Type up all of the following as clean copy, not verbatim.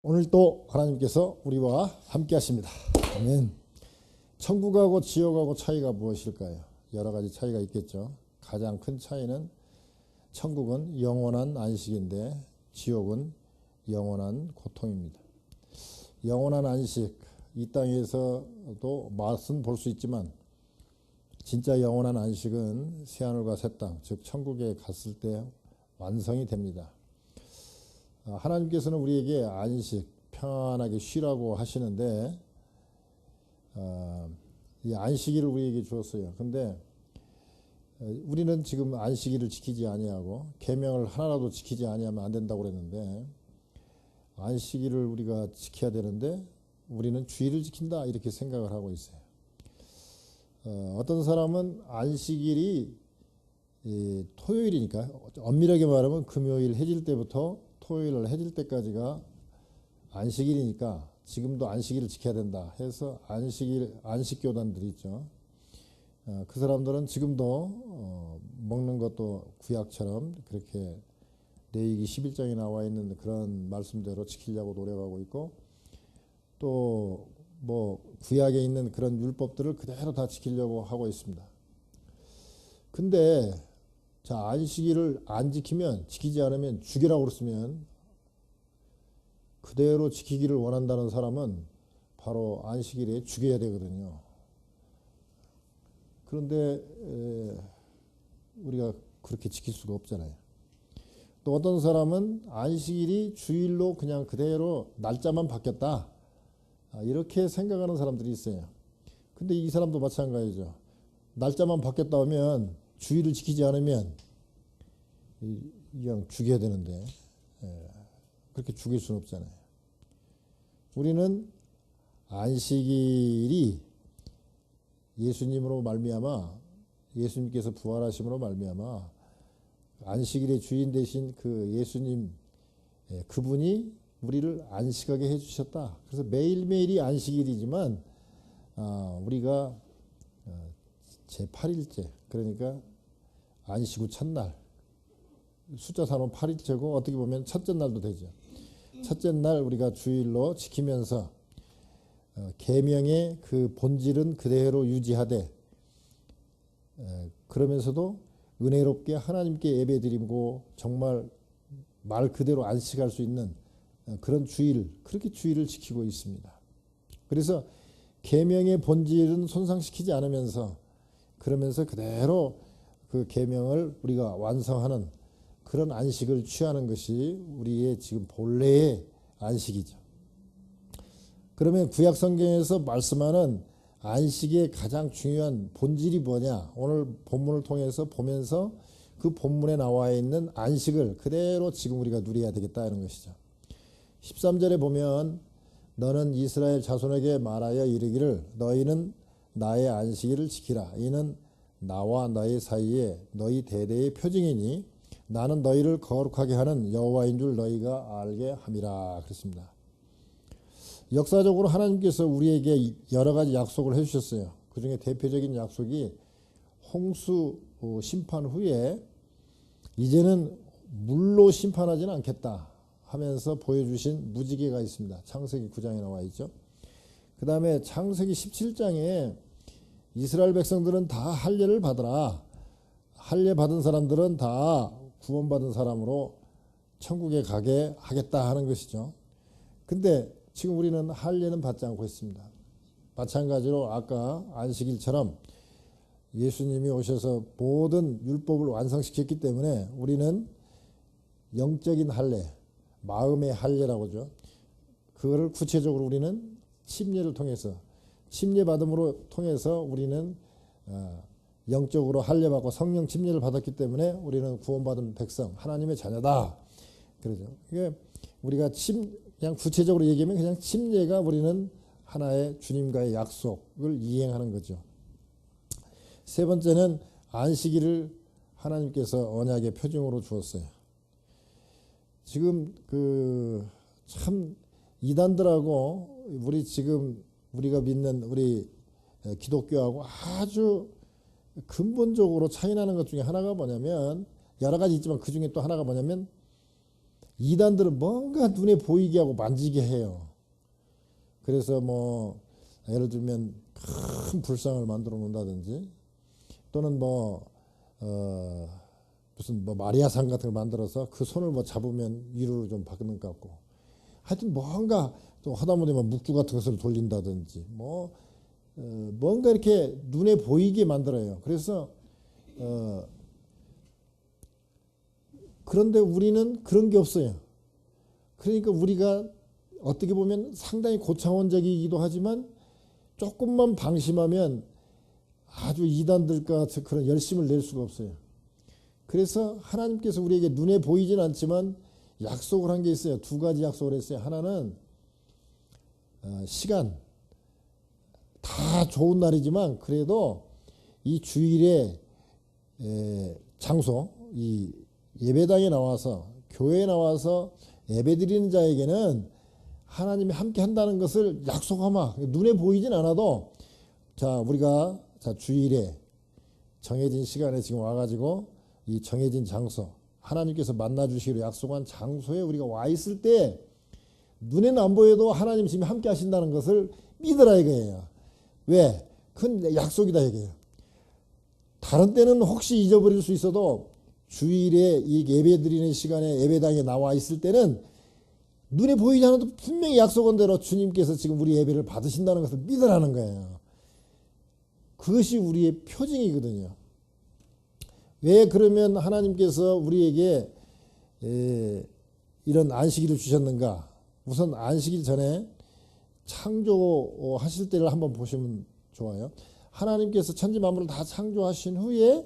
오늘 또 하나님께서 우리와 함께 하십니다. 아멘. 천국하고 지옥하고 차이가 무엇일까요? 여러 가지 차이가 있겠죠. 가장 큰 차이는 천국은 영원한 안식인데 지옥은 영원한 고통입니다. 영원한 안식, 이 땅에서도 맛은 볼 수 있지만 진짜 영원한 안식은 새하늘과 새 땅, 즉 천국에 갔을 때 완성이 됩니다. 하나님께서는 우리에게 안식, 평안하게 쉬라고 하시는데 이 안식일을 우리에게 주었어요. 근데 우리는 지금 안식일을 지키지 아니하고 계명을 하나라도 지키지 아니하면 안 된다고 그랬는데 안식일을 우리가 지켜야 되는데 우리는 주일을 지킨다 이렇게 생각을 하고 있어요. 어떤 사람은 안식일이 토요일이니까 엄밀하게 말하면 금요일 해질 때부터 토요일 해질 때까지가 안식일이니까 지금도 안식일을 지켜야 된다 해서 안식교단들이 있죠. 그 사람들은 지금도 먹는 것도 구약처럼 그렇게 레위기 11장에 나와 있는 그런 말씀대로 지키려고 노력하고 있고 또 뭐 구약에 있는 그런 율법들을 그대로 다 지키려고 하고 있습니다. 근데 자, 안식일을 안 지키면, 지키지 않으면 죽이라고 그랬으면 그대로 지키기를 원한다는 사람은 바로 안식일에 죽여야 되거든요. 그런데 우리가 그렇게 지킬 수가 없잖아요. 또 어떤 사람은 안식일이 주일로 그냥 그대로 날짜만 바뀌었다, 이렇게 생각하는 사람들이 있어요. 근데 이 사람도 마찬가지죠. 날짜만 바뀌었다 하면 주일을 지키지 않으면 그냥 죽여야 되는데 그렇게 죽일 수는 없잖아요. 우리는 안식일이 예수님으로 말미암아, 예수님께서 부활하심으로 말미암아 안식일의 주인 되신 그 예수님, 그분이 우리를 안식하게 해주셨다. 그래서 매일매일이 안식일이지만 우리가 제8일째, 그러니까 안식 후 첫날, 숫자 3은 8일째고 어떻게 보면 첫째 날도 되죠. 첫째 날 우리가 주일로 지키면서 계명의 그 본질은 그대로 유지하되 그러면서도 은혜롭게 하나님께 예배드리고 정말 말 그대로 안식할 수 있는 그런 주일, 그렇게 주일을 지키고 있습니다. 그래서 계명의 본질은 손상시키지 않으면서 그러면서 그대로 그 계명을 우리가 완성하는 그런 안식을 취하는 것이 우리의 지금 본래의 안식이죠. 그러면 구약 성경에서 말씀하는 안식의 가장 중요한 본질이 뭐냐? 오늘 본문을 통해서 보면서 그 본문에 나와 있는 안식을 그대로 지금 우리가 누려야 되겠다 이런 것이죠. 13절에 보면 너는 이스라엘 자손에게 말하여 이르기를 너희는 나의 안식일을 지키라. 이는 나와 너희 사이에 너희 대대의 표징이니 나는 너희를 거룩하게 하는 여호와인 줄 너희가 알게 함이라 그랬습니다. 역사적으로 하나님께서 우리에게 여러 가지 약속을 해주셨어요. 그 중에 대표적인 약속이 홍수 심판 후에 이제는 물로 심판하지는 않겠다 하면서 보여주신 무지개가 있습니다. 창세기 9장에 나와 있죠. 그 다음에 창세기 17장에 이스라엘 백성들은 다 할례를 받으라. 할례 받은 사람들은 다 구원받은 사람으로 천국에 가게 하겠다 하는 것이죠. 근데 지금 우리는 할례는 받지 않고 있습니다. 마찬가지로 아까 안식일처럼 예수님이 오셔서 모든 율법을 완성시켰기 때문에 우리는 영적인 할례, 마음의 할례라고 하죠. 그거를 구체적으로 우리는 침례를 통해서, 침례 받음으로 통해서 우리는 영적으로 할례받고 성령 침례를 받았기 때문에 우리는 구원받은 백성, 하나님의 자녀다. 그러죠. 이게 우리가 그냥 구체적으로 얘기하면 그냥 침례가 우리는 하나의 주님과의 약속을 이행하는 거죠. 세 번째는 안식일을 하나님께서 언약의 표징으로 주었어요. 지금 참 이단들하고 우리가 믿는 우리 기독교하고 아주 근본적으로 차이나는 것 중에 하나가 뭐냐면 여러 가지 있지만 그 중에 또 하나가 뭐냐면 이단들은 뭔가 눈에 보이게 하고 만지게 해요. 그래서 뭐 예를 들면 큰 불상을 만들어 놓는다든지 또는 무슨 마리아상 같은 걸 만들어서 그 손을 잡으면 위로를 좀 받는 것 같고, 하여튼 뭔가 또 하다못해 묵주 같은 것을 돌린다든지 뭔가 이렇게 눈에 보이게 만들어요. 그래서 그런데 우리는 그런 게 없어요. 그러니까 우리가 어떻게 보면 상당히 고차원적이기도 하지만 조금만 방심하면 아주 이단들과 그런 열심을 낼 수가 없어요. 그래서 하나님께서 우리에게 눈에 보이진 않지만 약속을 한 게 있어요. 두 가지 약속을 했어요. 하나는 시간, 다 좋은 날이지만 그래도 이 주일에 장소, 이 예배당에 나와서 교회에 나와서 예배드리는 자에게는 하나님이 함께 한다는 것을 약속하마. 눈에 보이진 않아도 우리가 주일에 정해진 시간에 지금 와가지고 이 정해진 장소, 하나님께서 만나주시기로 약속한 장소에 우리가 와 있을 때 눈에는 안 보여도 하나님 지금 함께 하신다는 것을 믿으라 이거예요. 왜? 그건 약속이다 이거예요. 다른 때는 혹시 잊어버릴 수 있어도 주일에 이 예배 드리는 시간에 예배당에 나와 있을 때는 눈에 보이지 않아도 분명히 약속한 대로 주님께서 지금 우리 예배를 받으신다는 것을 믿으라는 거예요. 그것이 우리의 표징이거든요. 왜 그러면 하나님께서 우리에게 이런 안식일을 주셨는가? 우선 안식일 전에 창조하실 때를 한번 보시면 좋아요. 하나님께서 천지 만물을 다 창조하신 후에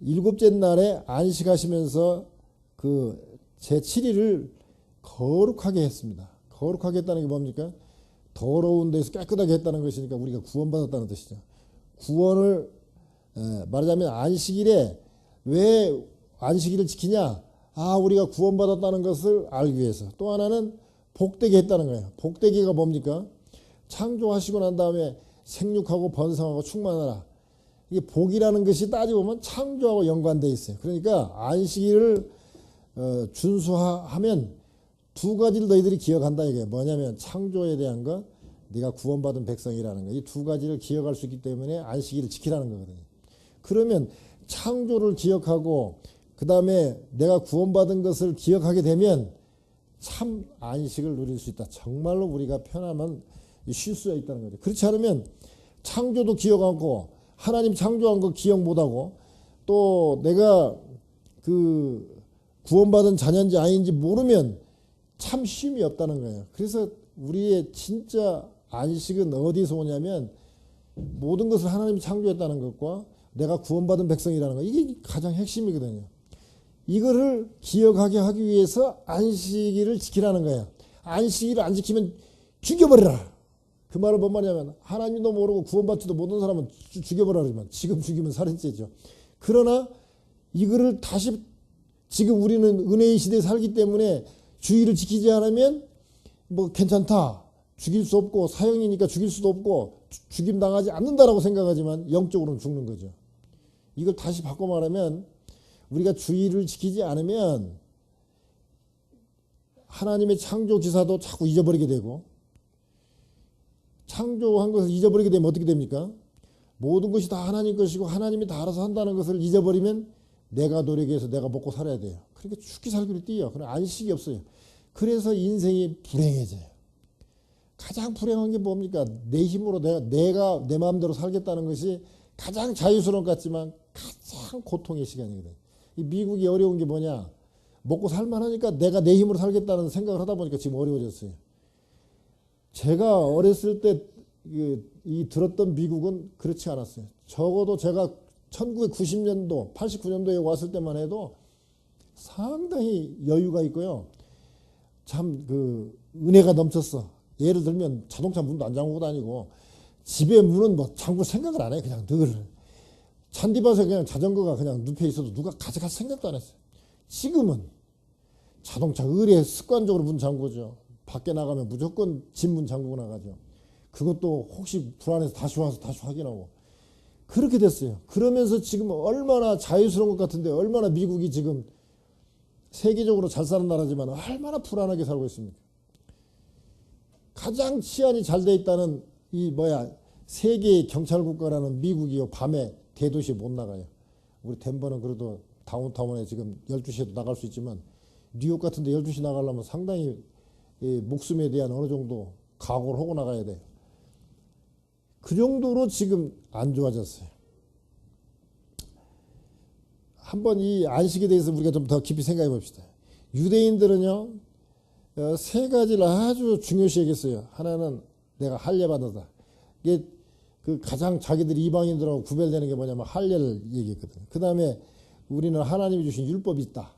일곱째 날에 안식하시면서 그 제7일을 거룩하게 했습니다. 거룩하게 했다는 게 뭡니까? 더러운 데서 깨끗하게 했다는 것이니까 우리가 구원받았다는 뜻이죠. 구원을 말하자면 안식일에 왜 안식일을 지키냐? 우리가 구원받았다는 것을 알기 위해서. 또 하나는 복되게 했다는 거예요. 복되기가 뭡니까? 창조하시고 난 다음에 생육하고 번성하고 충만하라. 이게 복이라는 것이 따지고 보면 창조하고 연관되어 있어요. 그러니까 안식일을 준수하면 두 가지를 너희들이 기억한다 이게 뭐냐면 창조에 대한 거, 네가 구원받은 백성이라는 거, 이 두 가지를 기억할 수 있기 때문에 안식일을 지키라는 거거든요. 그러면 창조를 기억하고 그 다음에 내가 구원받은 것을 기억하게 되면 참 안식을 누릴 수 있다. 정말로 우리가 편하면 쉴 수가 있다는 거죠. 그렇지 않으면 창조도 기억하고 하나님 창조한 거 기억 못하고 또 내가 그 구원받은 자녀인지 아닌지 모르면 참 쉼이 없다는 거예요. 그래서 우리의 진짜 안식은 어디서 오냐면 모든 것을 하나님이 창조했다는 것과 내가 구원받은 백성이라는 거, 이게 가장 핵심이거든요. 이거를 기억하게 하기 위해서 안식일을 지키라는 거예요. 안식일을 안 지키면 죽여버리라. 그 말은 뭔 말이냐면 하나님도 모르고 구원받지도 못한 사람은 죽여버리라 그러지만 지금 죽이면 살인죄죠. 그러나 이거를 다시 지금 우리는 은혜의 시대에 살기 때문에 주의를 지키지 않으면 괜찮다. 죽일 수 없고 사형이니까 죽일 수도 없고 죽임 당하지 않는다라고 생각하지만 영적으로는 죽는 거죠. 이걸 다시 바꿔 말하면 우리가 주의를 지키지 않으면 하나님의 창조 기사도 자꾸 잊어버리게 되고 창조한 것을 잊어버리게 되면 어떻게 됩니까? 모든 것이 다 하나님 것이고 하나님이 다 알아서 한다는 것을 잊어버리면 내가 노력해서 내가 먹고 살아야 돼요. 그러니까 죽기 살기로 뛰어. 그럼 안식이 없어요. 그래서 인생이 불행해져요. 가장 불행한 게 뭡니까? 내 힘으로 내가 내 마음대로 살겠다는 것이 가장 자유스러운 것 같지만 가장 고통의 시간이거든요. 이 미국이 어려운 게 뭐냐? 먹고 살만하니까 내가 내 힘으로 살겠다는 생각을 하다 보니까 지금 어려워졌어요. 제가 어렸을 때 이 들었던 미국은 그렇지 않았어요. 적어도 제가 1990년도, 89년도에 왔을 때만 해도 상당히 여유가 있고요. 참 은혜가 넘쳤어. 예를 들면 자동차 문도 안 잠그고 다니고 집에 문은 잠글 생각을 안 해. 그냥 늘 잔디밭에 그냥 자전거가 그냥 눕혀 있어도 누가 가져갈 생각도 안 했어요. 지금은 자동차 의뢰 습관적으로 문 잠그죠. 밖에 나가면 무조건 집 문 잠그고 나가죠. 그것도 혹시 불안해서 다시 와서 다시 확인하고 그렇게 됐어요. 그러면서 지금 얼마나 자유스러운 것 같은데 얼마나 미국이 지금 세계적으로 잘 사는 나라지만 얼마나 불안하게 살고 있습니까? 가장 치안이 잘 돼 있다는 세계의 경찰국가라는 미국이요, 밤에 대도시에 못 나가요. 우리 덴버는 그래도 다운타운에 지금 12시에도 나갈 수 있지만 뉴욕 같은 데 12시 나가려면 상당히 목숨에 대한 어느 정도 각오를 하고 나가야 돼요. 그 정도로 지금 안 좋아졌어요. 한번 이 안식에 대해서 우리가 좀 더 깊이 생각해 봅시다. 유대인들은요, 세 가지를 아주 중요시 여겼어요. 하나는 내가 할례받는다. 이게 그 가장 자기들이 이방인들하고 구별되는 게 뭐냐면 할례를 얘기했거든요. 그 다음에 우리는 하나님이 주신 율법이 있다.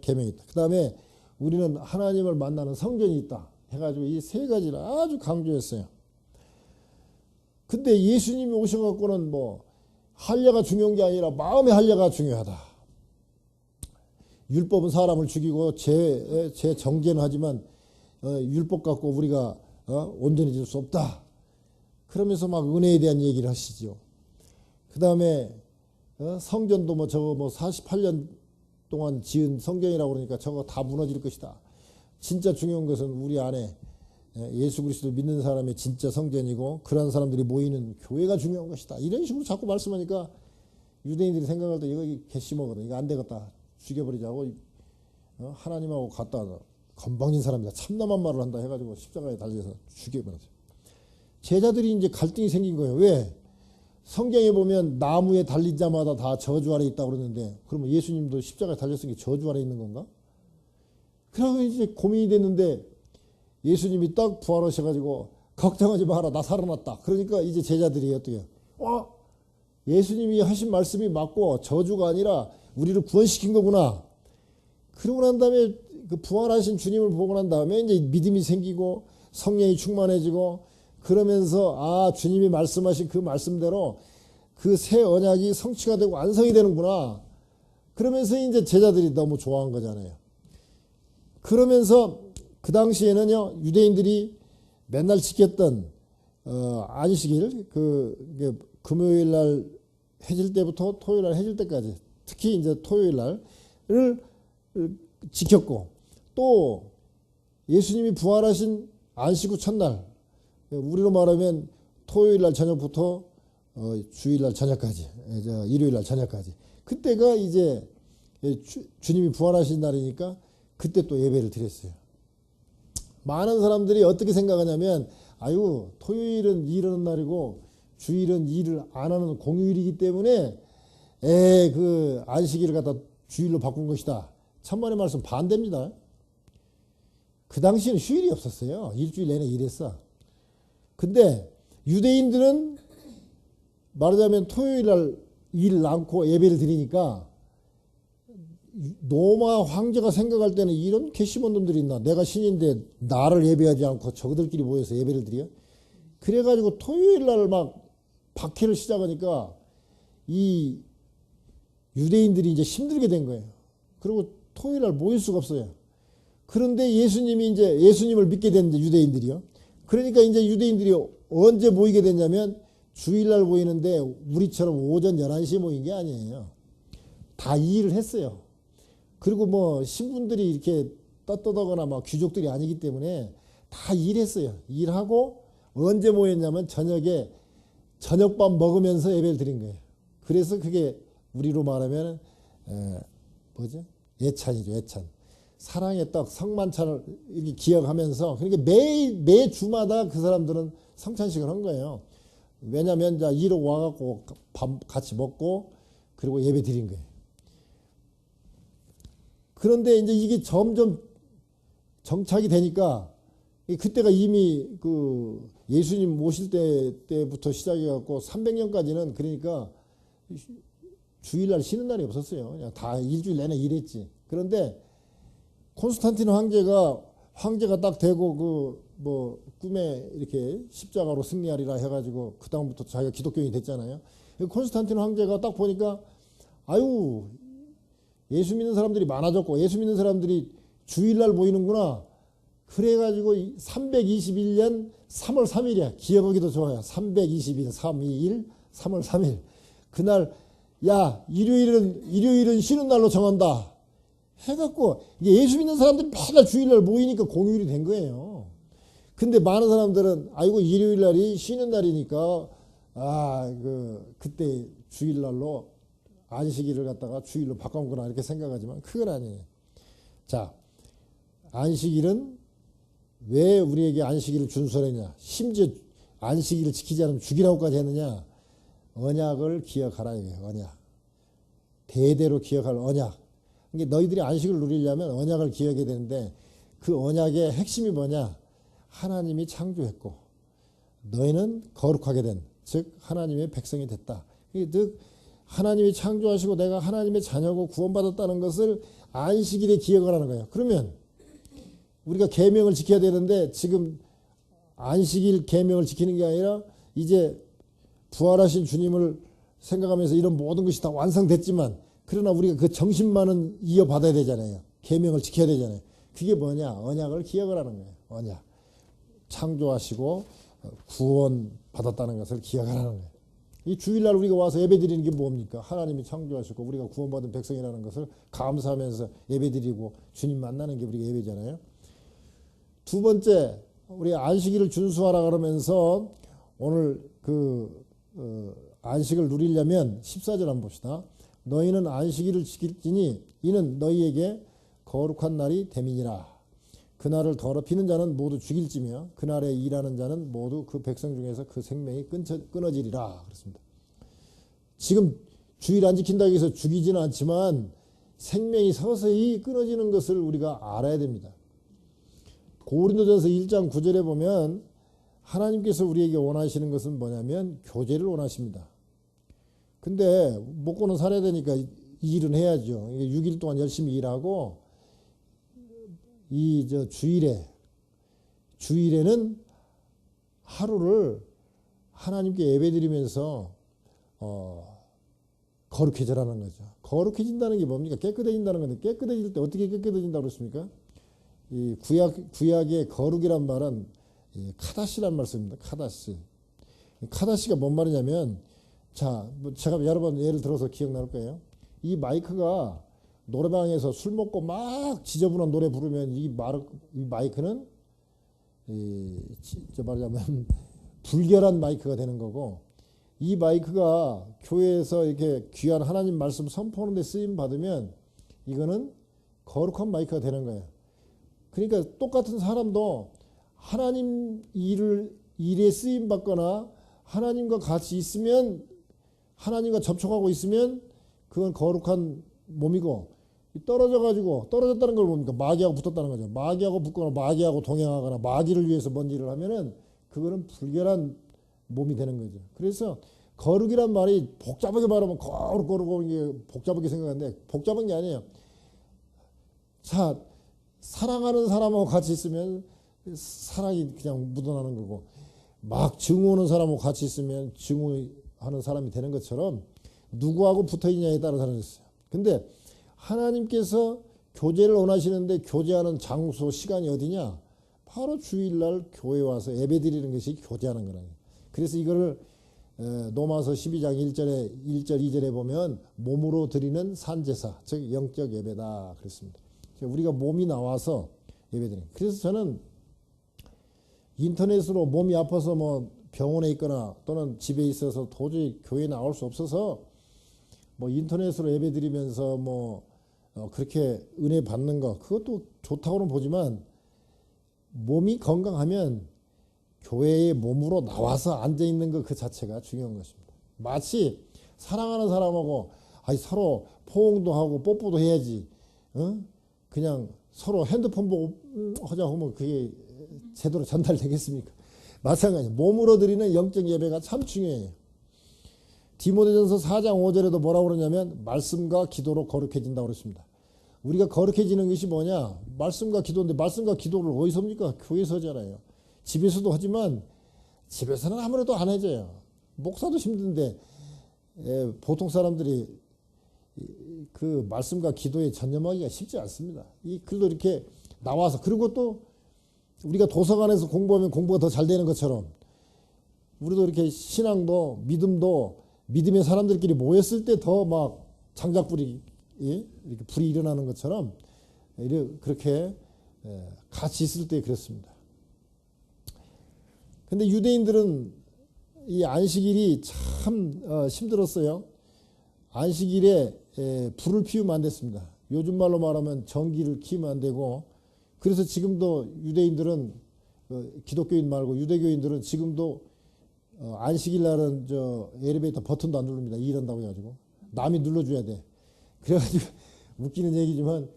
계명이 있다. 그 다음에 우리는 하나님을 만나는 성전이 있다. 해가지고 이 세 가지를 아주 강조했어요. 근데 예수님이 오셔갖고는 할례가 중요한 게 아니라 마음의 할례가 중요하다. 율법은 사람을 죽이고 죄 정죄는 하지만 율법 갖고 우리가 온전해질 수 없다. 그러면서 막 은혜에 대한 얘기를 하시죠. 그 다음에 성전도 저거 48년 동안 지은 성전이라고 그러니까 저거 다 무너질 것이다. 진짜 중요한 것은 우리 안에 예수 그리스도를 믿는 사람의 진짜 성전이고 그런 사람들이 모이는 교회가 중요한 것이다. 이런 식으로 자꾸 말씀하니까 유대인들이 생각할 때 이거 개씨먹거든. 이거 안 되겠다. 죽여버리자고 하나님하고 갔다 건방진 사람이다. 참남한 말을 한다 해가지고 십자가에 달려서 죽여버렸어요. 제자들이 이제 갈등이 생긴 거예요. 왜? 성경에 보면 나무에 달린 자마다 다 저주 아래 있다고 그러는데 그러면 예수님도 십자가에 달렸으니 저주 아래 있는 건가? 그래서 이제 고민이 됐는데 예수님이 딱 부활하셔가지고 걱정하지 마라. 나 살아났다. 그러니까 이제 제자들이 어떻게 예수님이 하신 말씀이 맞고 저주가 아니라 우리를 구원시킨 거구나. 그러고 난 다음에 그 부활하신 주님을 보고 난 다음에 이제 믿음이 생기고 성령이 충만해지고 그러면서 주님이 말씀하신 그 말씀대로 그 새 언약이 성취가 되고 완성이 되는구나. 그러면서 이제 제자들이 너무 좋아한 거잖아요. 그러면서 그 당시에는요, 유대인들이 맨날 지켰던 안식일, 금요일 날 해질 때부터 토요일 날 해질 때까지, 특히 이제 토요일 날을 지켰고, 또 예수님이 부활하신 안식 후 첫날, 우리로 말하면 토요일 날 저녁부터 주일 날 저녁까지, 일요일 날 저녁까지, 그때가 이제 주님이 부활하신 날이니까 그때 또 예배를 드렸어요. 많은 사람들이 어떻게 생각하냐면 토요일은 일하는 날이고 주일은 일을 안 하는 공휴일이기 때문에 그 안식일을 갖다 주일로 바꾼 것이다. 천만의 말씀 반대입니다. 그 당시에는 휴일이 없었어요. 일주일 내내 일했어. 근데 유대인들은 말하자면 토요일 날 일 않고 예배를 드리니까 로마 황제가 생각할 때는 이런 괘씸한 놈들이 있나. 내가 신인데 나를 예배하지 않고 저들끼리 모여서 예배를 드려. 그래가지고 토요일 날 막 박해를 시작하니까 이 유대인들이 이제 힘들게 된 거예요. 그리고 토요일 날 모일 수가 없어요. 그런데 예수님을 믿게 된 유대인들이요. 그러니까 이제 유대인들이 언제 모이게 됐냐면 주일 날 모이는데 우리처럼 오전 11시에 모인 게 아니에요. 다 일을 했어요. 그리고 신분들이 이렇게 떳떳하거나 귀족들이 아니기 때문에 다 일했어요. 일하고 언제 모였냐면 저녁밥 먹으면서 예배를 드린 거예요. 그래서 그게 우리로 말하면 예찬이죠. 예찬. 사랑의 떡 성만찬을 이렇게 기억하면서 그러니까 매 주마다 그 사람들은 성찬식을 한 거예요. 왜냐하면 일하고 와갖고 밥 같이 먹고 그리고 예배 드린 거예요. 그런데 이제 이게 점점 정착이 되니까 그때가 이미 그 예수님 오실 때부터 시작해갖고 300년까지는 그러니까 주일날 쉬는 날이 없었어요. 그냥 다 일주일 내내 일했지. 그런데 콘스탄틴 황제가 딱 되고 꿈에 이렇게 십자가로 승리하리라 해가지고 그 다음부터 자기가 기독교인이 됐잖아요. 콘스탄틴 황제가 딱 보니까 예수 믿는 사람들이 많아졌고 예수 믿는 사람들이 주일날 모이는구나. 그래가지고 321년 3월 3일이야. 기억하기도 좋아요. 321, 321, 3월 3일. 그날 일요일은 쉬는 날로 정한다 해갖고 이게 예수 믿는 사람들이 매달 주일날 모이니까 공휴일이 된 거예요. 근데 많은 사람들은 아이고 일요일 날이 쉬는 날이니까 그때 주일날로 안식일을 갖다가 주일로 바꿔놓거나 이렇게 생각하지만 그건 아니에요. 자, 안식일은 왜 우리에게 안식일을 준수하느냐? 심지어 안식일을 지키지 않으면 죽이라고까지 했느냐? 언약을 기억하라 이거예요. 언약. 대대로 기억할 언약. 그러니까 너희들이 안식을 누리려면 언약을 기억해야 되는데 그 언약의 핵심이 뭐냐? 하나님이 창조했고 너희는 거룩하게 된, 즉 하나님의 백성이 됐다. 즉 하나님이 창조하시고 내가 하나님의 자녀고 구원받았다는 것을 안식일에 기억을 하는 거예요. 그러면 우리가 계명을 지켜야 되는데 지금 안식일 계명을 지키는 게 아니라 이제 부활하신 주님을 생각하면서 이런 모든 것이 다 완성됐지만 그러나 우리가 그 정신만은 이어받아야 되잖아요. 계명을 지켜야 되잖아요. 그게 뭐냐? 언약을 기억을 하는 거예요. 언약. 창조하시고 구원 받았다는 것을 기억하라는 거예요. 이 주일날 우리가 와서 예배드리는 게 뭡니까? 하나님이 창조하시고 우리가 구원받은 백성이라는 것을 감사하면서 예배드리고 주님 만나는 게 우리가 예배잖아요. 두 번째, 우리 안식일을 준수하라 그러면서 오늘 안식을 누리려면 14절 한번 봅시다. 너희는 안식일을 지킬지니 이는 너희에게 거룩한 날이 됨이니라. 그날을 더럽히는 자는 모두 죽일지며 그날에 일하는 자는 모두 그 백성 중에서 그 생명이 끊어지리라. 그렇습니다. 지금 주일 안 지킨다고 해서 죽이지는 않지만 생명이 서서히 끊어지는 것을 우리가 알아야 됩니다. 고린도전서 1장 9절에 보면 하나님께서 우리에게 원하시는 것은 뭐냐면 교제를 원하십니다. 근데 먹고는 살아야 되니까 일은 해야죠. 6일 동안 열심히 일하고 주일에는 하루를 하나님께 예배드리면서 거룩해져라는 거죠. 거룩해진다는 게 뭡니까? 깨끗해진다는 건데 깨끗해질 때 어떻게 깨끗해진다고 그랬습니까? 이 구약의 거룩이란 말은 카다시란 말 씁니다. 카다시. 카다시가 뭔 말이냐면 자, 제가 여러 번 예를 들어서 기억날 거예요. 이 마이크가 노래방에서 술 먹고 막 지저분한 노래 부르면 이 마이크는 말하자면 불결한 마이크가 되는 거고 이 마이크가 교회에서 이렇게 귀한 하나님 말씀 선포하는 데 쓰임 받으면 이거는 거룩한 마이크가 되는 거예요. 그러니까 똑같은 사람도 하나님 일에 쓰임 받거나 하나님과 같이 있으면 하나님과 접촉하고 있으면 그건 거룩한 몸이고 떨어졌다는 걸 뭡니까? 마귀하고 붙었다는 거죠. 마귀하고 붙거나 마귀하고 동행하거나 마귀를 위해서 뭔 일을 하면은 그거는 불결한 몸이 되는 거죠. 그래서 거룩이란 말이 복잡하게 말하면 거룩 이게 복잡하게 생각하는데 복잡한 게 아니에요. 자, 사랑하는 사람하고 같이 있으면 사랑이 그냥 묻어나는 거고 막 증오하는 사람하고 같이 있으면 증오하는 사람이 되는 것처럼 누구하고 붙어 있냐에 따라 다르겠어요. 근데 하나님께서 교제를 원하시는데 교제하는 장소, 시간이 어디냐? 바로 주일날 교회 와서 예배 드리는 것이 교제하는 거라요. 그래서 이거를 로마서 12장 1절 2절에 보면 몸으로 드리는 산제사, 즉 영적 예배다 그랬습니다. 우리가 몸이 나와서 예배드리는. 그래서 저는 인터넷으로 몸이 아파서 뭐 병원에 있거나 또는 집에 있어서 도저히 교회에 나올 수 없어서 뭐 인터넷으로 예배 드리면서 그렇게 은혜 받는 거 그것도 좋다고는 보지만 몸이 건강하면 교회에 몸으로 나와서 앉아 있는 것 그 자체가 중요한 것입니다. 마치 사랑하는 사람하고 서로 포옹도 하고 뽀뽀도 해야지. 그냥 서로 핸드폰 보고 하자 하면 그게 제대로 전달되겠습니까? 마찬가지 몸으로 드리는 영적 예배가 참 중요해요. 디모데전서 4장 5절에도 뭐라고 그러냐면 말씀과 기도로 거룩해진다고 그랬습니다. 우리가 거룩해지는 것이 뭐냐? 말씀과 기도인데 말씀과 기도를 어디서 합니까? 교회에서 하잖아요. 집에서도 하지만 집에서는 아무래도 안 해져요. 목사도 힘든데 보통 사람들이 그 말씀과 기도에 전념하기가 쉽지 않습니다. 이 글도 이렇게 나와서 그리고 또 우리가 도서관에서 공부하면 공부가 더 잘 되는 것처럼 우리도 이렇게 신앙도 믿음도 믿음의 사람들끼리 모였을 때 더 막 장작불이 이렇게 불이 일어나는 것처럼 그렇게 같이 있을 때 그렇습니다. 근데 유대인들은 이 안식일이 참 힘들었어요. 안식일에 불을 피우면 안 됐습니다. 요즘 말로 말하면 전기를 키우면 안 되고, 그래서 지금도 유대인들은 기독교인 말고 유대교인들은 지금도 안식일 날은 엘리베이터 버튼도 안 누릅니다. 일한다고 해가지고 남이 눌러줘야 돼. 그래가지고 웃기는 얘기지만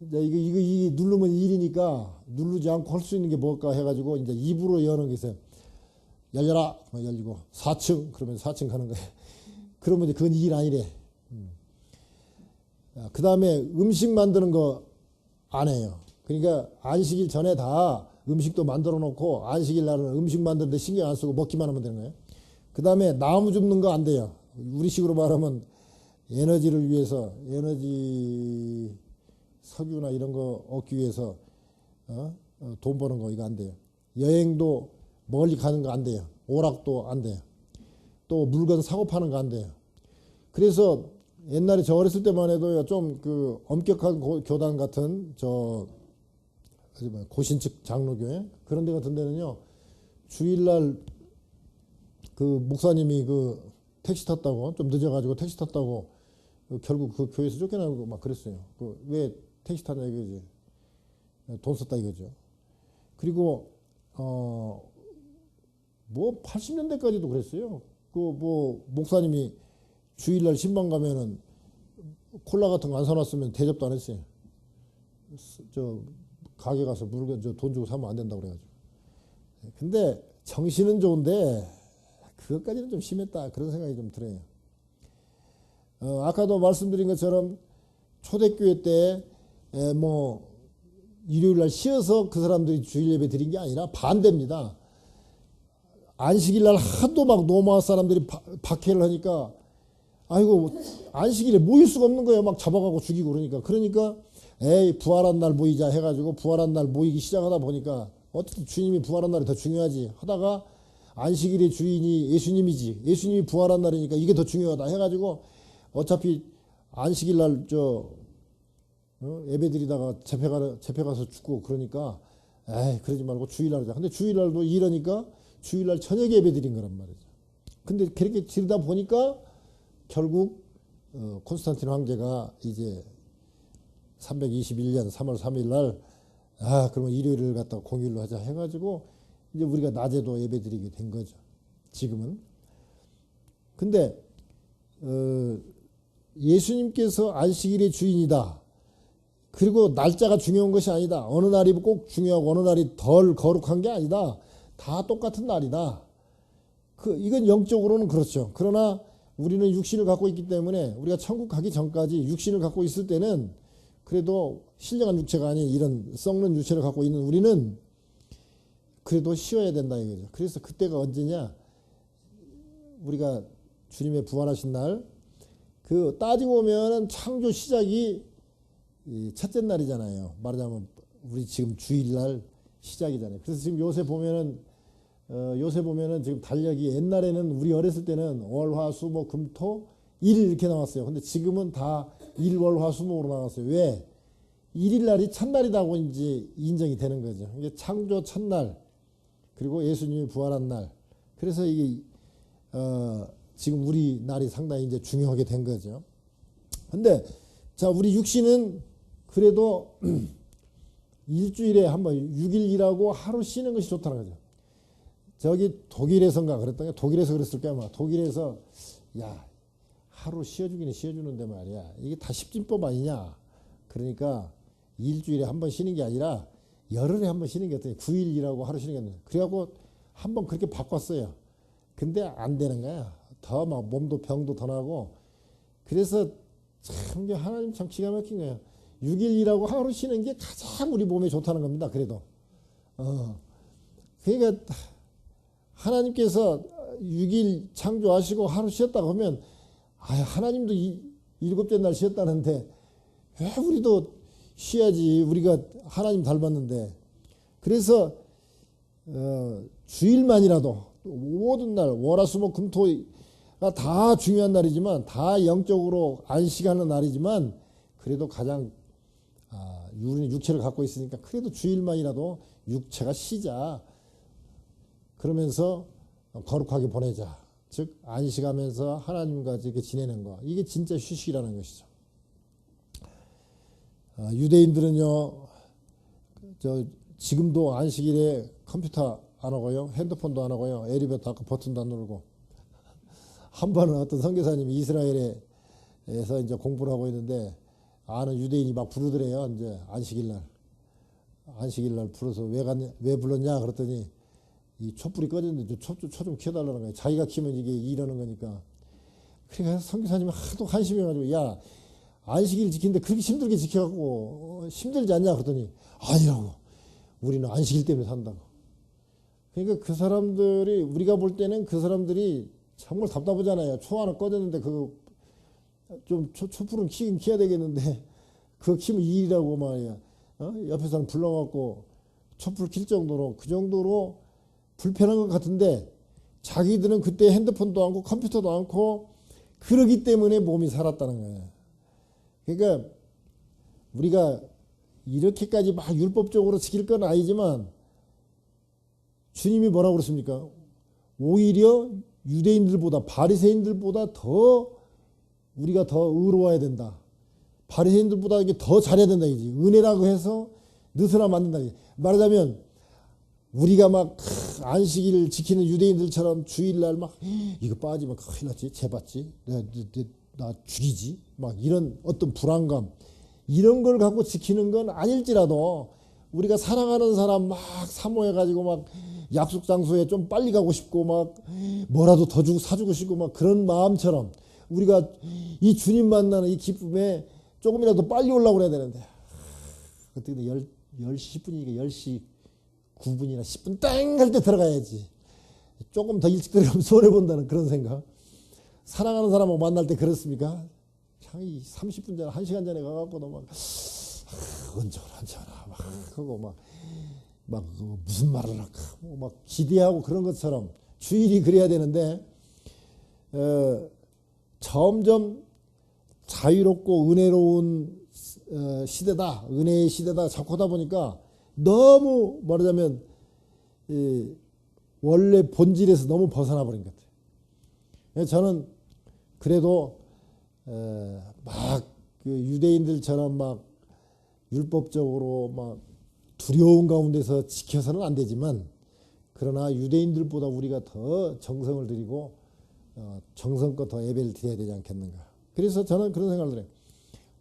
이거 누르면 일이니까 누르지 않고 할 수 있는 게 뭘까 해가지고 이제 입으로 여는 게 있어요. 열려라 열리고 4층 그러면 4층 가는 거예요. 그러면 그건 일 아니래. 그 다음에 음식 만드는 거 안 해요. 그러니까 안식일 전에 다 음식도 만들어 놓고 안식일 날은 음식 만드는데 신경 안 쓰고 먹기만 하면 되는 거예요. 그 다음에 나무 줍는 거 안 돼요. 우리식으로 말하면 에너지를 위해서 에너지 석유나 이런 거 얻기 위해서 돈 버는 거 이거 안 돼요. 여행도 멀리 가는 거 안 돼요. 오락도 안 돼요. 또 물건 사고 파는 거 안 돼요. 그래서 옛날에 저 어렸을 때만 해도요, 좀 그 엄격한 교단 같은 고신측 장로교회 그런 데 같은 데는요, 주일날 그 목사님이 그 택시 탔다고 좀 늦어가지고 택시 탔다고 결국 그 교회에서 쫓겨나고 막 그랬어요. 왜 택시 타냐 이거지. 돈 썼다 이거죠. 그리고 뭐 80년대까지도 그랬어요. 목사님이 주일날 신방 가면은 콜라 같은 거 안 사놨으면 대접도 안 했어요. 가게 가서 물건 돈 주고 사면 안 된다고 그래가지고. 근데 정신은 좋은데 그것까지는 좀 심했다 그런 생각이 좀 들어요. 아까도 말씀드린 것처럼 초대교회 때 일요일날 쉬어서 그 사람들이 주일 예배 드린 게 아니라 반대입니다. 안식일날 하도 막 노마 사람들이 박해를 하니까 아이고 안식일에 모일 수가 없는 거예요. 막 잡아가고 죽이고 그러니까 에이 부활한 날 모이자 해가지고 부활한 날 모이기 시작하다 보니까 어떻게 주님이 부활한 날이 더 중요하지 하다가 안식일의 주인이 예수님이지 예수님이 부활한 날이니까 이게 더 중요하다 해가지고 어차피 안식일 날 예배 드리다가 집회 가서 죽고 그러니까 에이 그러지 말고 주일날 하자. 근데 주일날도 이러니까 주일날 저녁에 예배 드린 거란 말이죠. 근데 그렇게 지르다 보니까 결국 콘스탄틴 황제가 이제 321년 3월 3일 날 그러면 일요일을 갖다가 공휴일로 하자 해가지고 이제 우리가 낮에도 예배 드리게 된 거죠. 지금은. 근데 예수님께서 안식일의 주인이다. 그리고 날짜가 중요한 것이 아니다. 어느 날이 꼭 중요하고 어느 날이 덜 거룩한 게 아니다. 다 똑같은 날이다. 이건 영적으로는 그렇죠. 그러나 우리는 육신을 갖고 있기 때문에 우리가 천국 가기 전까지 육신을 갖고 있을 때는 그래도 신령한 육체가 아닌 이런 썩는 육체를 갖고 있는 우리는 그래도 쉬어야 된다 이거죠. 그래서 그때가 언제냐? 우리가 주님의 부활하신 날, 따지고 보면은 창조 시작이 첫째 날이잖아요. 말하자면 우리 지금 주일날 시작이잖아요. 그래서 지금 요새 보면은 지금 달력이 옛날에는 우리 어렸을 때는 월, 화, 수, 목, 금, 토, 일 이렇게 나왔어요. 근데 지금은 다 일, 월, 화, 수, 목으로 나왔어요. 왜? 일일 날이 첫날이라고 이제 인정이 되는 거죠. 이게 창조 첫날, 그리고 예수님이 부활한 날. 그래서 이게, 지금 우리 날이 상당히 이제 중요하게 된 거죠. 근데, 자, 우리 육신은 그래도 일주일에 한번 6일 일하고 하루 쉬는 것이 좋다는 거죠. 저기 독일에서인가 그랬더니 독일에서 그랬을 거야 아마. 독일에서 야 하루 쉬어주기는 쉬어주는데 말이야 이게 다 십진법 아니냐. 그러니까 일주일에 한 번 쉬는 게 아니라 열흘에 한 번 쉬는 게 어떠냐. 9일 일하고 하루 쉬는 게 아니라. 그래갖고 한 번 그렇게 바꿨어요. 근데 안 되는 거야. 더 막 몸도 병도 더 나고. 그래서 참 하나님 참 기가 막힌 거예요. 6일 일하고 하루 쉬는 게 가장 우리 몸에 좋다는 겁니다. 그래도 그러니까 하나님께서 6일 창조하시고 하루 쉬었다고 하면 하나님도 일곱째 날 쉬었다는데 왜 우리도 쉬어야지. 우리가 하나님 닮았는데. 그래서 주일만이라도 모든 날 월화수목 금토가 다 중요한 날이지만 다 영적으로 안식하는 날이지만 그래도 가장 우리는 육체를 갖고 있으니까 그래도 주일만이라도 육체가 쉬자. 그러면서 거룩하게 보내자. 즉 안식하면서 하나님과 이렇게 지내는 거. 이게 진짜 휴식이라는 것이죠. 유대인들은요. 지금도 안식일에 컴퓨터 안 하고요. 핸드폰도 안 하고요. 엘리베이터 아까 버튼도 안 누르고. 한 번은 어떤 선교사님이 이스라엘에서 이제 공부를 하고 있는데 아는 유대인이 막 부르더래요. 이제 안식일날 불러서 왜 불렀냐 그랬더니 이 촛불이 꺼졌는데 초 좀 켜달라는 거예요. 자기가 켜면 이게 이러는 거니까. 그러니까 선교사님이 하도 한심해가지고 야 안식일 지키는데 그렇게 힘들게 지켜갖고 힘들지 않냐 그랬더니 아니라고. 우리는 안식일 때문에 산다고. 그러니까 그 사람들이 우리가 볼 때는 그 사람들이 정말 답답하잖아요. 초 하나 꺼졌는데 그거 좀 촛불은 키긴 켜야 되겠는데 그거 키면 일이라고 말이야. 옆에 사람 불러갖고 촛불 킬 정도로 그 정도로 불편한 것 같은데 자기들은 그때 핸드폰도 않고 컴퓨터도 않고 그러기 때문에 몸이 살았다는 거예요. 그러니까 우리가 이렇게까지 막 율법적으로 지킬 건 아니지만 주님이 뭐라고 그랬습니까? 오히려 유대인들보다 바리새인들보다 더 우리가 더 의로워야 된다. 바리새인들보다 이게 더 잘해야 된다 이지. 은혜라고 해서 느슨하면 안 된다. 말하자면 우리가 막 안식일을 지키는 유대인들처럼 주일날 막 이거 빠지면 큰일 났지. 재봤지. 나 죽이지. 막 이런 어떤 불안감 이런 걸 갖고 지키는 건 아닐지라도 우리가 사랑하는 사람 막 사모해가지고 막 약속 장소에 좀 빨리 가고 싶고 막 뭐라도 더 주고 사주고 싶고 막 그런 마음처럼 우리가 이 주님 만나는 이 기쁨에 조금이라도 빨리 올라오고 그래야 되는데 그때 10시 10분이니까 10시 9분이나 10분 땡 할 때 들어가야지. 조금 더 일찍 들어가면 손해본다는 그런 생각. 사랑하는 사람하고 만날 때 그렇습니까? 참 30분 전에 1시간 전에 가갖고도 막 언제 오나 막 하고 막 무슨 말을 할까 막 기대하고 그런 것처럼 주일이 그래야 되는데 점점 자유롭고 은혜로운 시대다. 은혜의 시대다. 자꾸 하다 보니까 너무 말하자면 원래 본질에서 너무 벗어나 버린 것 같아요. 저는 그래도 막 그 유대인들처럼 막 율법적으로 막 두려운 가운데서 지켜서는 안 되지만 그러나 유대인들보다 우리가 더 정성을 들이고 정성껏 더 예배를 드려야 되지 않겠는가. 그래서 저는 그런 생각을 해요.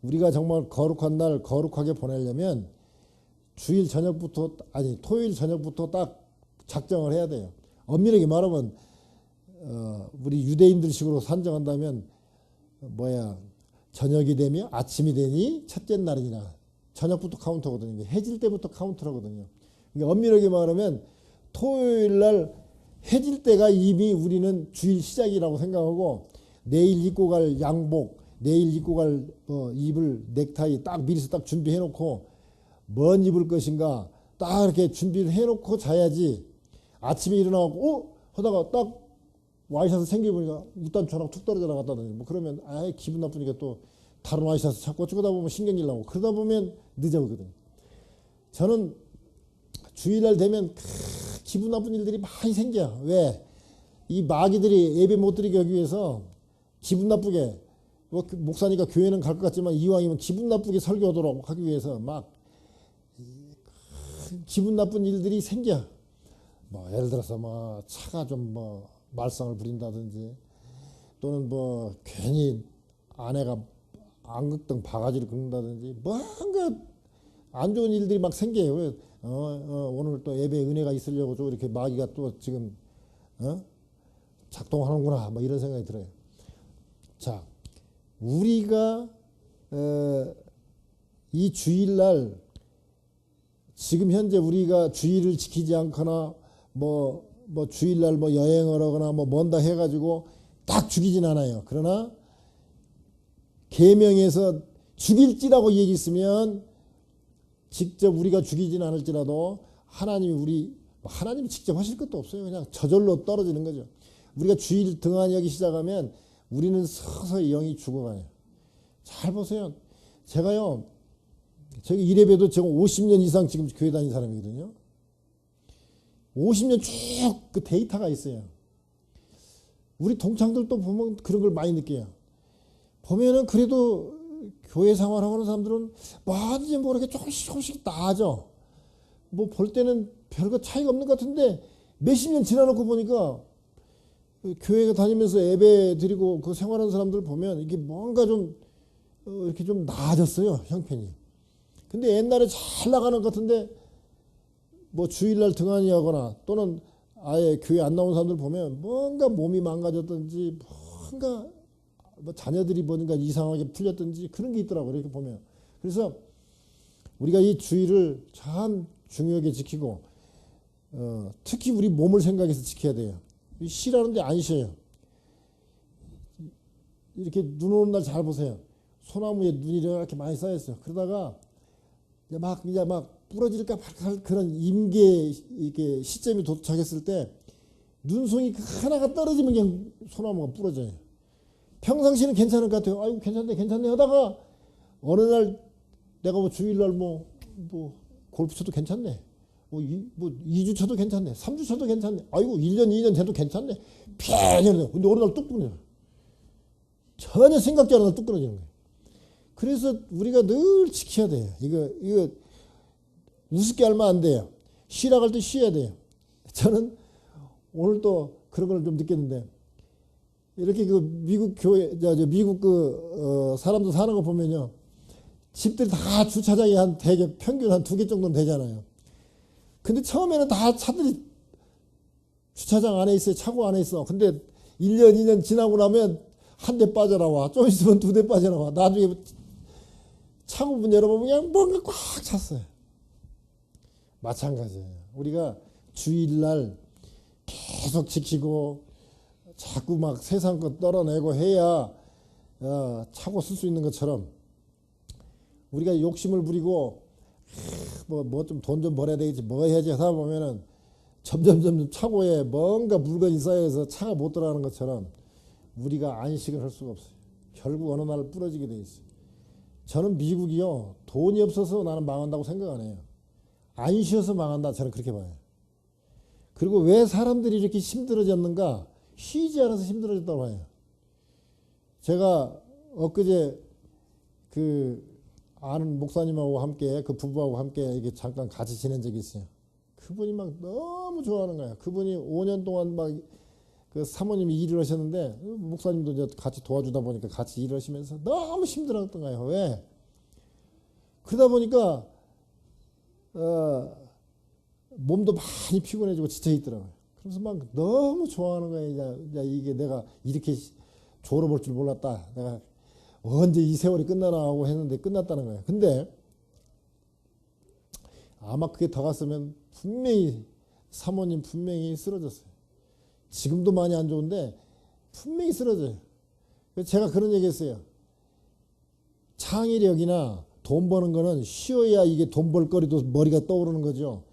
우리가 정말 거룩한 날 거룩하게 보내려면 주일 저녁부터 아니 토요일 저녁부터 딱 작정을 해야 돼요. 엄밀하게 말하면 우리 유대인들식으로 산정한다면 저녁이 되면 아침이 되니 첫째 날이니라. 저녁부터 카운터거든요. 해질 때부터 카운터거든요. 그러니까 엄밀하게 말하면 토요일 날 해질 때가 이미 우리는 주일 시작이라고 생각하고 내일 입고 갈 양복, 내일 입고 갈 입을 넥타이 딱 미리서 딱 준비해 놓고 뭔 입을 것인가 딱 이렇게 준비를 해 놓고 자야지. 아침에 일어나고 하다가 딱 와이셔츠 생겨보니까 우단초랑 툭 떨어져 나갔다더니 뭐 그러면 아예 기분 나쁘니까 또 다른 와이셔츠 찾고 어쩌다 보면 신경질 나고 그러다 보면 늦어거든요. 저는 주일날 되면 기분 나쁜 일들이 많이 생겨. 왜? 이 마귀들이 예배 못 드리게 하기 위해서 기분 나쁘게 목사니까 교회는 갈 것 같지만 이왕이면 기분 나쁘게 설교하도록 하기 위해서 막 기분 나쁜 일들이 생겨. 예를 들어서 차가 좀 말썽을 부린다든지 또는 괜히 아내가 안극등 바가지를 긁는다든지 뭔가 안 좋은 일들이 막 생겨요. 오늘 또 예배에 은혜가 있으려고 또 이렇게 마귀가 또 지금 작동하는구나 이런 생각이 들어요. 자, 우리가 이 주일날 지금 현재 우리가 주일을 지키지 않거나 주일날 여행을 하거나 뭔다 해가지고 딱 죽이진 않아요. 그러나 계명에서 죽일지라고 얘기했으면 직접 우리가 죽이진 않을지라도 하나님이 하나님이 직접 하실 것도 없어요. 그냥 저절로 떨어지는 거죠. 우리가 주일 등한히 시작하면 우리는 서서히 영이 죽어가요. 잘 보세요. 제가요 저기 이래봬도 제가 50년 이상 지금 교회 다닌 사람이거든요. 50년 쭉 그 데이터가 있어요. 우리 동창들도 보면 그런 걸 많이 느껴요. 보면은 그래도 교회 생활하고 하는 사람들은 뭐든지 모르게 조금씩 나아져. 뭐 볼 때는 별거 차이가 없는 것 같은데 몇십 년 지나놓고 보니까 교회 다니면서 예배 드리고 그 생활하는 사람들 보면 이게 뭔가 좀 이렇게 좀 나아졌어요, 형편이. 근데 옛날에 잘 나가는 것 같은데 뭐 주일날 등한히 하거나 또는 아예 교회 안 나온 사람들 보면 뭔가 몸이 망가졌든지 뭔가 뭐 자녀들이 뭔가 이상하게 풀렸든지 그런 게 있더라고요. 이렇게 보면. 그래서 우리가 이 주의를 참 중요하게 지키고 특히 우리 몸을 생각해서 지켜야 돼요. 쉬라는데 안 쉬어요. 이렇게 눈 오는 날 잘 보세요. 소나무에 눈이 이렇게 많이 쌓였어요. 그러다가 이제 막 부러질까 할 그런 임계 이렇게 시점이 도착했을 때 눈송이 하나가 떨어지면 그냥 소나무가 부러져요. 평상시는 괜찮을 것 같아요. 아이고 괜찮네 하다가 어느 날 내가 뭐 주일날 뭐 골프 쳐도 괜찮네. 뭐 2주 쳐도 괜찮네. 3주 쳐도 괜찮네. 아이고 1년 2년 돼도 괜찮네. 편히. 근데 어느 날 뚝 끊어요. 전혀 생각지 않은 날 뚝 끊어지는 거예요. 그래서 우리가 늘 지켜야 돼요. 이거 우습게 알면 안 돼요. 쉬라 갈 때 쉬어야 돼요. 저는 오늘 또 그런 걸 좀 느꼈는데 이렇게 그 미국 교회, 미국 사람들 사는 거 보면요. 집들이 다 주차장이 한 대개 평균 한 2개 정도는 되잖아요. 근데 처음에는 다 차들이 주차장 안에 있어요. 차고 안에 있어. 근데 1년, 2년 지나고 나면 한 대 빠져나와. 좀 있으면 2대 빠져나와. 나중에 차고 문 열어보면 그냥 뭔가 꽉 찼어요. 마찬가지예요. 우리가 주일날 계속 지키고 자꾸 막 세상 것 떨어내고 해야 차고 쓸 수 있는 것처럼 우리가 욕심을 부리고 뭐 좀 돈 좀 벌어야 되겠지 뭐 해야지 하다 보면은 점점 차고에 뭔가 물건이 쌓여서 차가 못 들어가는 것처럼 우리가 안식을 할 수가 없어요. 결국 어느 날 부러지게 돼 있어요. 저는 미국이요 돈이 없어서 나는 망한다고 생각 안 해요. 안 쉬어서 망한다 저는 그렇게 봐요. 그리고 왜 사람들이 이렇게 힘들어졌는가? 쉬지 않아서 힘들어졌다고 해요. 제가 엊그제 그 아는 목사님하고 함께 그 부부하고 함께 이렇게 잠깐 같이 지낸 적이 있어요. 그분이 막 너무 좋아하는 거예요. 그분이 5년 동안 막 그 사모님이 일을 하셨는데 목사님도 이제 같이 도와주다 보니까 같이 일을 하시면서 너무 힘들었던 거예요. 왜? 그러다 보니까 몸도 많이 피곤해지고 지쳐 있더라고요. 그래서 막 너무 좋아하는 거예요. 이제 이게 내가 이렇게 졸업할 줄 몰랐다. 내가 언제 이 세월이 끝나나 하고 했는데 끝났다는 거예요. 근데 아마 그게 더 갔으면 분명히 사모님 분명히 쓰러졌어요. 지금도 많이 안 좋은데 분명히 쓰러져요. 그래서 제가 그런 얘기 했어요. 창의력이나 돈 버는 거는 쉬어야 이게 돈 벌 거리도 머리가 떠오르는 거죠.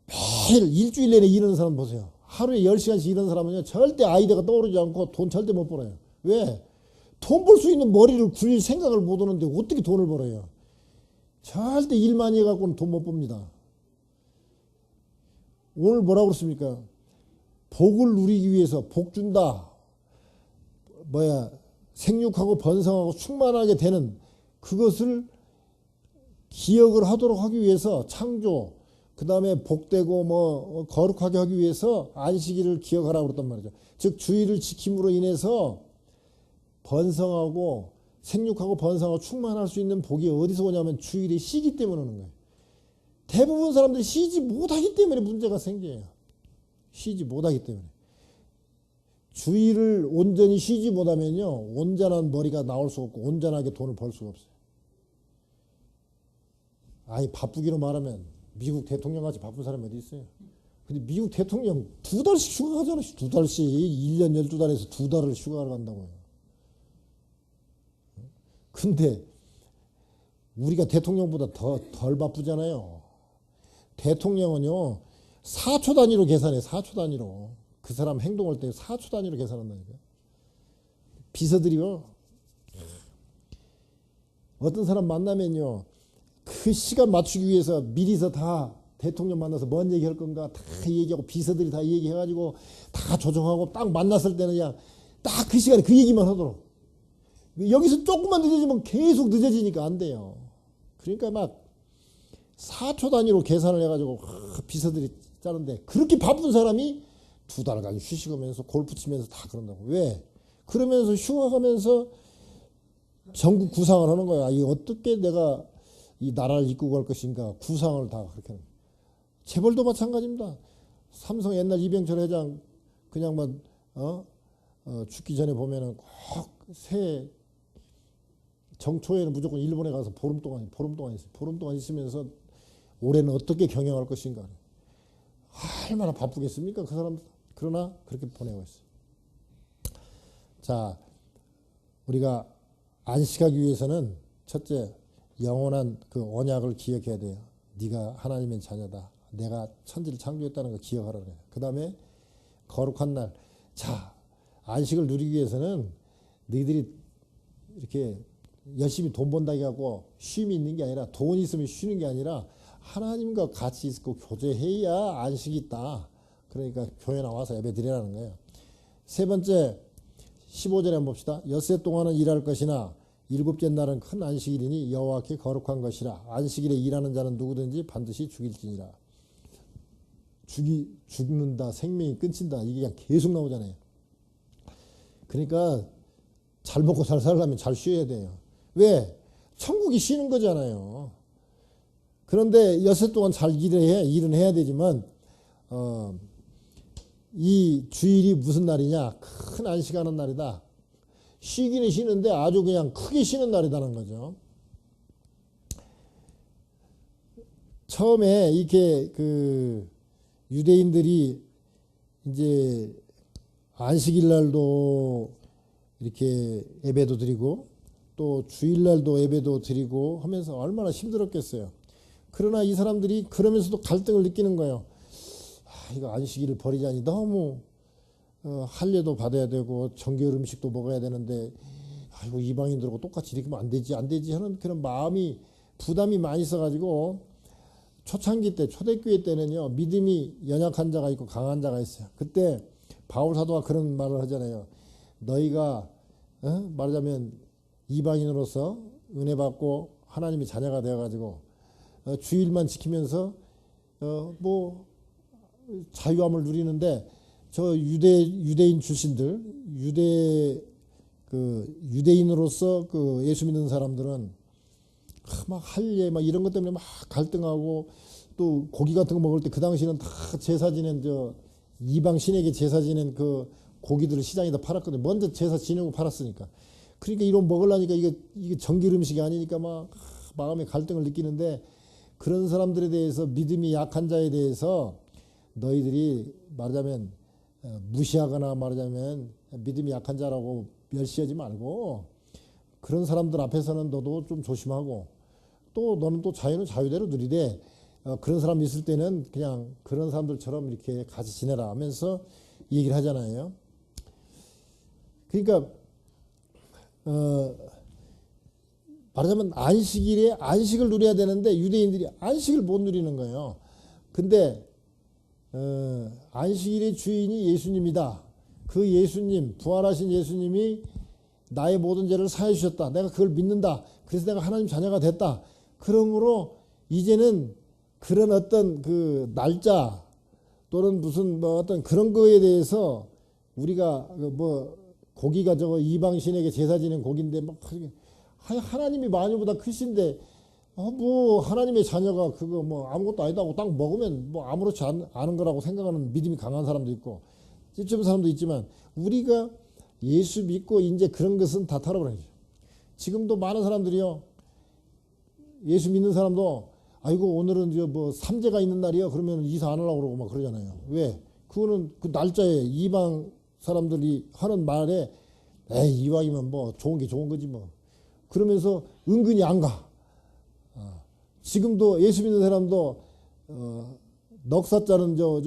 매일 일주일 내내 일하는 사람 보세요. 하루에 10시간씩 일하는 사람은요 절대 아이디어가 떠오르지 않고 돈 절대 못 벌어요. 왜? 돈 벌 수 있는 머리를 굴릴 생각을 못 하는데 어떻게 돈을 벌어요? 절대 일 많이 해갖고는 돈 못 법니다. 오늘 뭐라고 그랬습니까? 복을 누리기 위해서 복 준다. 생육하고 번성하고 충만하게 되는 그것을 기억을 하도록 하기 위해서 창조, 그 다음에 복되고 거룩하게 하기 위해서 안식일을 기억하라고 그랬단 말이죠. 즉 주의를 지킴으로 인해서 번성하고 생육하고 번성하고 충만할 수 있는 복이 어디서 오냐면 주일에 쉬기 때문에 오는 거예요. 대부분 사람들이 쉬지 못하기 때문에 문제가 생겨요. 쉬지 못하기 때문에. 주일을 온전히 쉬지 못하면요 온전한 머리가 나올 수 없고 온전하게 돈을 벌 수가 없어요. 아니 바쁘기로 말하면 미국 대통령 같이 바쁜 사람이 어디 있어요. 근데 미국 대통령 2달씩 휴가 가잖아요. 2달씩 1년 12달에서 2달을 휴가를 간다고요. 근데 우리가 대통령보다 덜 바쁘잖아요. 대통령은요 4초 단위로 계산해. 4초 단위로. 그 사람 행동할 때 4초 단위로 계산한다니까. 비서들이요. 어떤 사람 만나면요 그 시간 맞추기 위해서 미리서 다 대통령 만나서 뭔 얘기할 건가 다 얘기하고 비서들이 다 얘기해가지고 다 조정하고 딱 만났을 때는 그냥 딱 그 시간에 그 얘기만 하도록. 여기서 조금만 늦어지면 계속 늦어지니까 안 돼요. 그러니까 막 4초 단위로 계산을 해가지고 비서들이 짜는데 그렇게 바쁜 사람이 2달간 휴식하면서 골프 치면서 다 그런다고. 왜? 그러면서 휴가 가면서 전국 구상을 하는 거야. 이 어떻게 내가 이 나라를 이끌고 갈 것인가 구상을 다 그렇게 하는 거야. 재벌도 마찬가지입니다. 삼성 옛날 이병철 회장 그냥 죽기 전에 보면은 꼭 새해 정초에는 무조건 일본에 가서 보름 동안 있어요. 보름 동안 있으면서 올해는 어떻게 경영할 것인가. 얼마나 바쁘겠습니까? 그 사람들. 그러나 그렇게 보내고 있어요. 자, 우리가 안식하기 위해서는 첫째, 영원한 그 언약을 기억해야 돼요. 네가 하나님의 자녀다. 내가 천지를 창조했다는 걸 기억하라 그래요. 그 다음에 거룩한 날. 자, 안식을 누리기 위해서는 너희들이 이렇게 열심히 돈 번다고 하고 쉼이 있는 게 아니라 돈 있으면 쉬는 게 아니라 하나님과 같이 있고 교제해야 안식이 있다. 그러니까 교회 나와서 예배 드리라는 거예요. 세 번째 15절에 한번 봅시다. 엿새 동안은 일할 것이나 일곱째 날은 큰 안식일이니 여호와께 거룩한 것이라. 안식일에 일하는 자는 누구든지 반드시 죽일지니라. 죽는다, 생명이 끊긴다, 이게 그냥 계속 나오잖아요. 그러니까 잘 먹고 잘 살려면 잘 쉬어야 돼요. 왜? 천국이 쉬는 거잖아요. 그런데 엿새 동안 잘 일은 해야 되지만 이 주일이 무슨 날이냐? 큰 안식하는 날이다. 쉬기는 쉬는데 아주 그냥 크게 쉬는 날이라는 거죠. 처음에 이렇게 그 유대인들이 이제 안식일 날도 이렇게 예배도 드리고 또 주일 날도 예배도 드리고 하면서 얼마나 힘들었겠어요. 그러나 이 사람들이 그러면서도 갈등을 느끼는 거예요. 이거 안식일을 버리자니 너무 할례도 받아야 되고 정결 음식도 먹어야 되는데 아이고 이방인들하고 똑같이 이렇게 하면 안 되지 하는 그런 마음이 부담이 많이 있어가지고 초창기 때 초대교회 때는요 믿음이 연약한 자가 있고 강한 자가 있어요. 그때 바울 사도가 그런 말을 하잖아요. 너희가 말하자면 이방인으로서 은혜 받고 하나님의 자녀가 되어가지고 주일만 지키면서 뭐 자유함을 누리는데 저 유대인 출신들 유대인으로서 그 예수 믿는 사람들은 막 할례 막 이런 것 때문에 막 갈등하고 또 고기 같은 거 먹을 때 그 당시에는 다 제사 지낸 이방 신에게 제사 지낸 그 고기들을 시장에다 팔았거든요. 먼저 제사 지내고 팔았으니까. 그러니까 이런 먹으려니까 이게 정결 음식이 아니니까 막 마음의 갈등을 느끼는데 그런 사람들에 대해서 믿음이 약한 자에 대해서 너희들이 말하자면 무시하거나 말하자면 믿음이 약한 자라고 멸시하지 말고 그런 사람들 앞에서는 너도 좀 조심하고 또 너는 또 자유는 자유대로 누리되 그런 사람 있을 때는 그냥 그런 사람들처럼 이렇게 같이 지내라 하면서 얘기를 하잖아요. 그러니까 말하자면 안식일에 안식을 누려야 되는데 유대인들이 안식을 못 누리는 거예요. 근데 안식일의 주인이 예수님이다. 그 예수님, 부활하신 예수님이 나의 모든 죄를 사해 주셨다. 내가 그걸 믿는다. 그래서 내가 하나님 자녀가 됐다. 그러므로 이제는 그런 어떤 그 날짜 또는 무슨 뭐 어떤 그런 거에 대해서 우리가 뭐 고기가 저거 이방신에게 제사 지낸 고기인데 막 하나님이 마녀보다 크신데 뭐 하나님의 자녀가 그거 뭐 아무것도 아니다고 딱 먹으면 뭐 아무렇지 않은 거라고 생각하는 믿음이 강한 사람도 있고 찝찝한 사람도 있지만 우리가 예수 믿고 이제 그런 것은 다 털어버려야죠. 지금도 많은 사람들이요 예수 믿는 사람도 아이고 오늘은 저 뭐 삼재가 있는 날이요 그러면 이사 안 하려고 그러고 막 그러잖아요. 왜? 그거는 그 날짜에 이방 사람들이 하는 말에 에이 이왕이면 뭐 좋은 게 좋은 거지 뭐 그러면서 은근히 안 가. 지금도 예수 믿는 사람도 넉사자는 저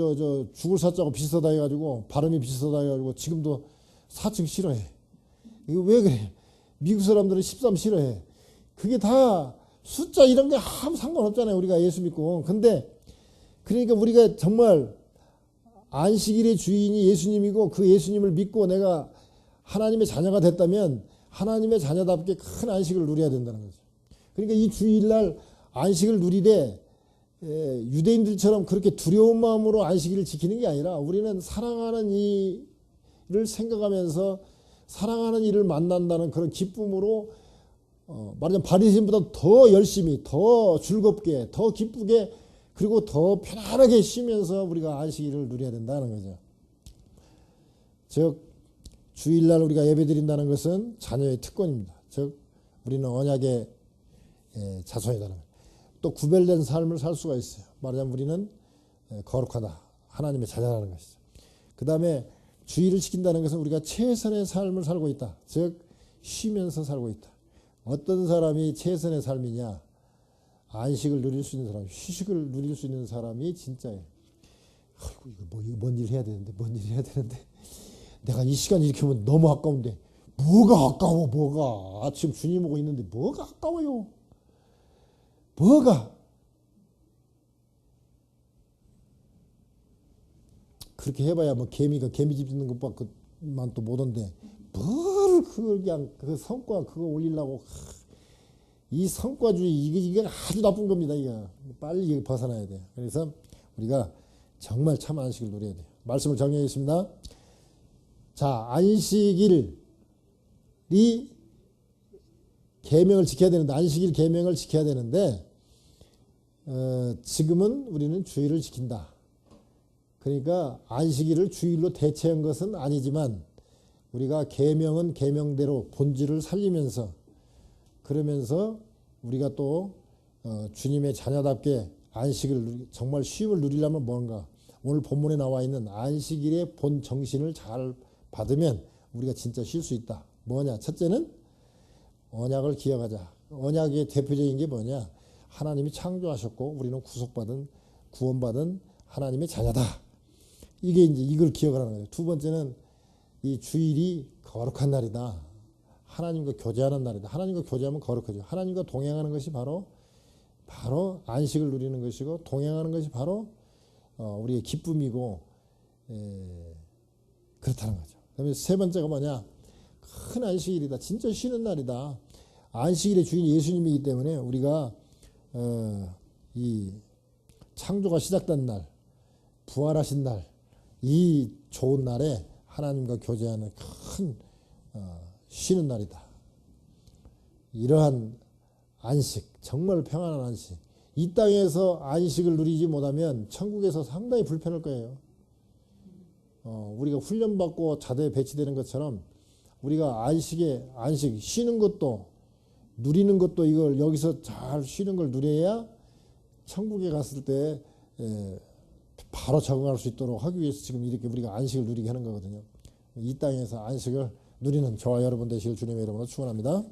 죽을 사자고 비슷하다 해가지고 발음이 비슷하다 해가지고 지금도 4층 싫어해. 이거 왜 그래? 미국 사람들은 13 싫어해. 그게 다 숫자 이런 게 아무 상관없잖아요. 우리가 예수 믿고. 근데 그러니까 우리가 정말 안식일의 주인이 예수님이고 그 예수님을 믿고 내가 하나님의 자녀가 됐다면 하나님의 자녀답게 큰 안식을 누려야 된다는 거죠. 그러니까 이 주일날 안식을 누리되 유대인들처럼 그렇게 두려운 마음으로 안식일을 지키는 게 아니라 우리는 사랑하는 이를 생각하면서 사랑하는 이를 만난다는 그런 기쁨으로 말하자면 바리새인보다 더 열심히 더 즐겁게 더 기쁘게 그리고 더 편안하게 쉬면서 우리가 안식일을 누려야 된다는 거죠. 즉 주일날 우리가 예배드린다는 것은 자녀의 특권입니다. 즉 우리는 언약의 자손이다는 거예요. 또 구별된 삶을 살 수가 있어요. 말하자면 우리는 거룩하다. 하나님의 자녀라는 것이죠. 그 다음에 주일을 지킨다는 것은 우리가 최선의 삶을 살고 있다. 즉 쉬면서 살고 있다. 어떤 사람이 최선의 삶이냐? 안식을 누릴 수 있는 사람, 휴식을 누릴 수 있는 사람이 진짜예요. 아이고 이거 뭔 일 해야 되는데 뭔 일 해야 되는데 내가 이 시간 이렇게 하면 너무 아까운데 뭐가 아까워 뭐가 지금 주님 오고 있는데 뭐가 아까워요 뭐가 그렇게 해봐야 뭐 개미가 개미집 짓는 것밖에만 또 못한데 뭘 그냥 그 성과 그거 올리려고 이 성과주의 이게 아주 나쁜 겁니다. 이거 빨리 벗어나야 돼요. 그래서 우리가 정말 참 안식을 누려야 돼요. 말씀을 정리하겠습니다. 자, 안식일이 계명을 지켜야 되는데 안식일 계명을 지켜야 되는데 지금은 우리는 주일을 지킨다. 그러니까 안식일을 주일로 대체한 것은 아니지만 우리가 계명은 계명대로 본질을 살리면서 그러면서 우리가 또 주님의 자녀답게 안식을 정말 쉼을 누리려면 뭔가 오늘 본문에 나와 있는 안식일의 본 정신을 잘 받으면 우리가 진짜 쉴 수 있다. 뭐냐? 첫째는 언약을 기억하자. 언약의 대표적인 게 뭐냐? 하나님이 창조하셨고 우리는 구원받은 하나님의 자녀다. 이게 이제 이걸 기억을 하는 거예요. 두 번째는 이 주일이 거룩한 날이다. 하나님과 교제하는 날이다. 하나님과 교제하면 거룩하죠. 하나님과 동행하는 것이 바로 안식을 누리는 것이고 동행하는 것이 바로 우리의 기쁨이고 그렇다는 거죠. 그다음에 세 번째가 뭐냐? 큰 안식일이다. 진짜 쉬는 날이다. 안식일의 주인 예수님이기 때문에 우리가 이 창조가 시작된 날, 부활하신 날, 이 좋은 날에 하나님과 교제하는 큰 쉬는 날이다. 이러한 안식, 정말 평안한 안식. 이 땅에서 안식을 누리지 못하면 천국에서 상당히 불편할 거예요. 우리가 훈련받고 자대에 배치되는 것처럼 우리가 안식, 쉬는 것도 누리는 것도 이걸 여기서 잘 쉬는 걸 누려야 천국에 갔을 때 바로 적응할 수 있도록 하기 위해서 지금 이렇게 우리가 안식을 누리게 하는 거거든요. 이 땅에서 안식을 누리는 저와 여러분 되시길 주님의 이름으로 축원합니다.